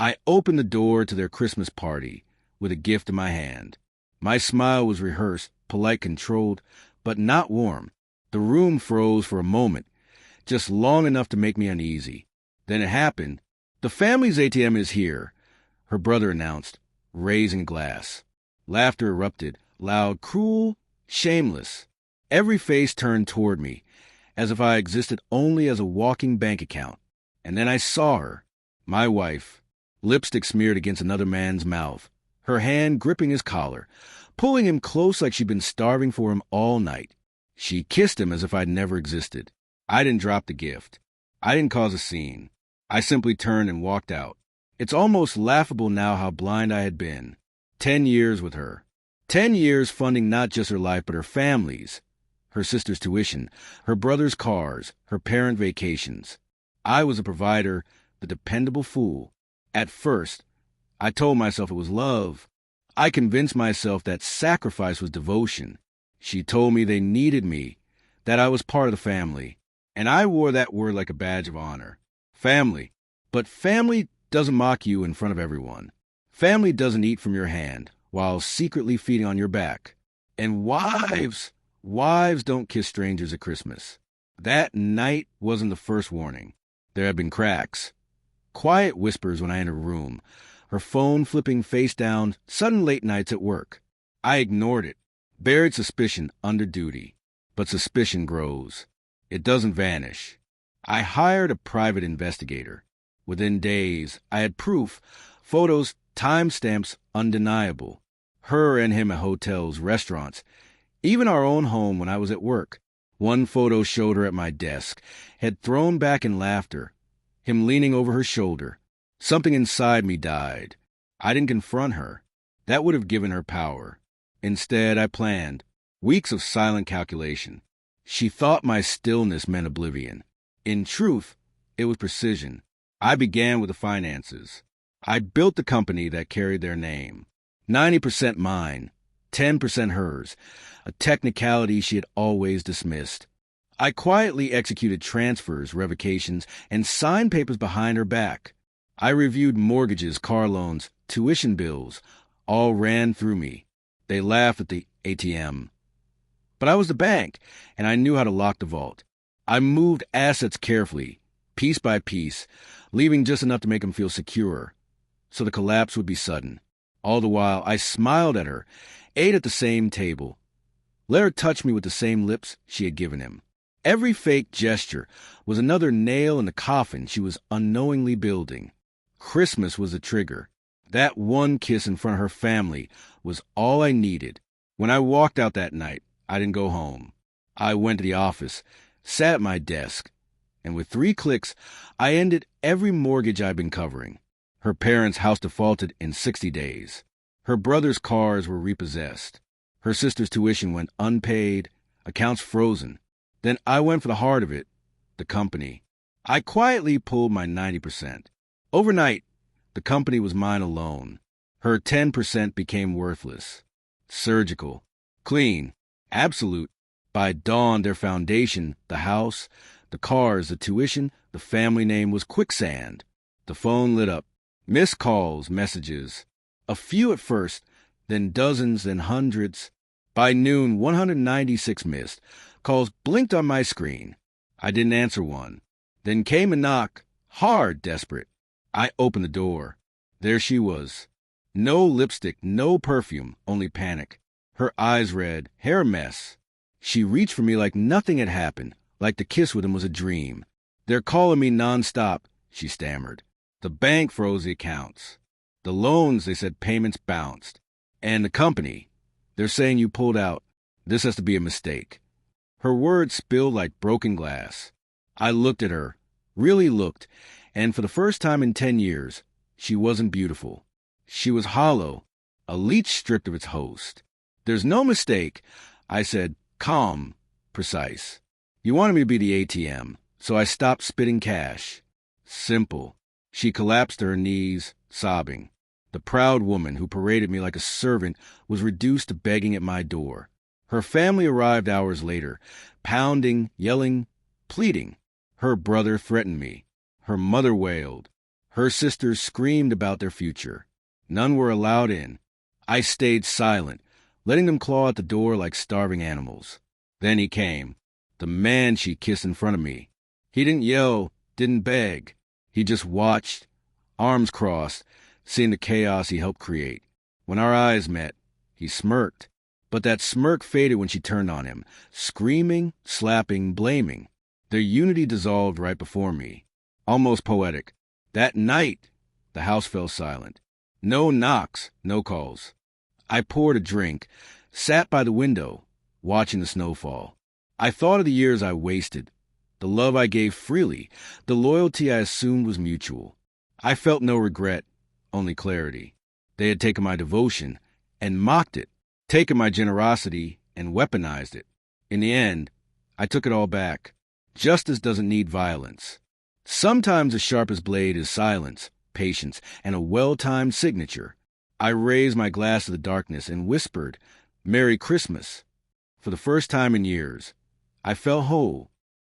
I opened the door to their Christmas party with a gift in my hand. My smile was rehearsed, polite, controlled, but not warm. The room froze for a moment, just long enough to make me uneasy. Then it happened. "The family's ATM is here," her brother announced, raising a glass. Laughter erupted, loud, cruel, shameless. Every face turned toward me, as if I existed only as a walking bank account. And then I saw her, my wife, lipstick smeared against another man's mouth, her hand gripping his collar, pulling him close like she'd been starving for him all night. She kissed him as if I'd never existed. I didn't drop the gift. I didn't cause a scene. I simply turned and walked out. It's almost laughable now how blind I had been. 10 years with her. 10 years funding not just her life, but her family's. Her sister's tuition, her brother's cars, her parent vacations. I was a provider, the dependable fool. At first, I told myself it was love. I convinced myself that sacrifice was devotion. She told me they needed me, that I was part of the family. And I wore that word like a badge of honor. Family. But family doesn't mock you in front of everyone. Family doesn't eat from your hand while secretly feeding on your back. And wives don't kiss strangers at Christmas. That night wasn't the first warning. There had been cracks. Quiet whispers when I entered a room, her phone flipping face down, sudden late nights at work. I ignored it, buried suspicion under duty. But suspicion grows. It doesn't vanish. I hired a private investigator. Within days, I had proof, photos, timestamps undeniable. Her and him at hotels, restaurants, even our own home when I was at work. One photo showed her at my desk, head thrown back in laughter, him leaning over her shoulder. Something inside me died. I didn't confront her. That would have given her power. Instead, I planned. Weeks of silent calculation. She thought my stillness meant oblivion. In truth, it was precision. I began with the finances. I built the company that carried their name. 90% mine, 10% hers, a technicality she had always dismissed. I quietly executed transfers, revocations, and signed papers behind her back. I reviewed mortgages, car loans, tuition bills. All ran through me. They laughed at the ATM. But I was the bank, and I knew how to lock the vault. I moved assets carefully, piece by piece, leaving just enough to make them feel secure, so the collapse would be sudden. All the while, I smiled at her, ate at the same table. Let her touch me with the same lips she had given him. Every fake gesture was another nail in the coffin she was unknowingly building. Christmas was the trigger. That one kiss in front of her family was all I needed. When I walked out that night, I didn't go home. I went to the office, sat at my desk, and with 3 clicks, I ended every mortgage I'd been covering. Her parents' house defaulted in 60 days. Her brother's cars were repossessed. Her sister's tuition went unpaid, accounts frozen. Then I went for the heart of it, the company. I quietly pulled my 90%. Overnight, the company was mine alone. Her 10% became worthless. Surgical. Clean. Absolute. By dawn, their foundation, the house, the cars, the tuition, the family name was quicksand. The phone lit up. Missed calls, messages. A few at first, then dozens, then hundreds. By noon, 196 missed. Calls blinked on my screen. I didn't answer one. Then came a knock, hard, desperate. I opened the door. There she was. No lipstick, no perfume, only panic. Her eyes red, hair a mess. She reached for me like nothing had happened, like the kiss with him was a dream. "They're calling me nonstop," she stammered. "The bank froze the accounts. The loans, they said payments bounced. And the company, they're saying you pulled out. This has to be a mistake." Her words spilled like broken glass. I looked at her, really looked, and for the first time in 10 years, she wasn't beautiful. She was hollow, a leech stripped of its host. "There's no mistake," I said, calm, precise. "You wanted me to be the ATM, so I stopped spitting cash." Simple. She collapsed to her knees, sobbing. The proud woman who paraded me like a servant was reduced to begging at my door. Her family arrived hours later, pounding, yelling, pleading. Her brother threatened me. Her mother wailed. Her sisters screamed about their future. None were allowed in. I stayed silent, letting them claw at the door like starving animals. Then he came, the man she kissed in front of me. He didn't yell, didn't beg. He just watched, arms crossed, seeing the chaos he helped create. When our eyes met, he smirked. But that smirk faded when she turned on him, screaming, slapping, blaming. Their unity dissolved right before me. Almost poetic. That night, the house fell silent. No knocks, no calls. I poured a drink, sat by the window, watching the snow fall. I thought of the years I wasted, the love I gave freely, the loyalty I assumed was mutual. I felt no regret, only clarity. They had taken my devotion and mocked it, taken my generosity and weaponized it. In the end, I took it all back. Justice doesn't need violence. Sometimes the sharpest blade is silence, patience, and a well-timed signature. I raised my glass to the darkness and whispered, "Merry Christmas." For the first time in years, I felt whole,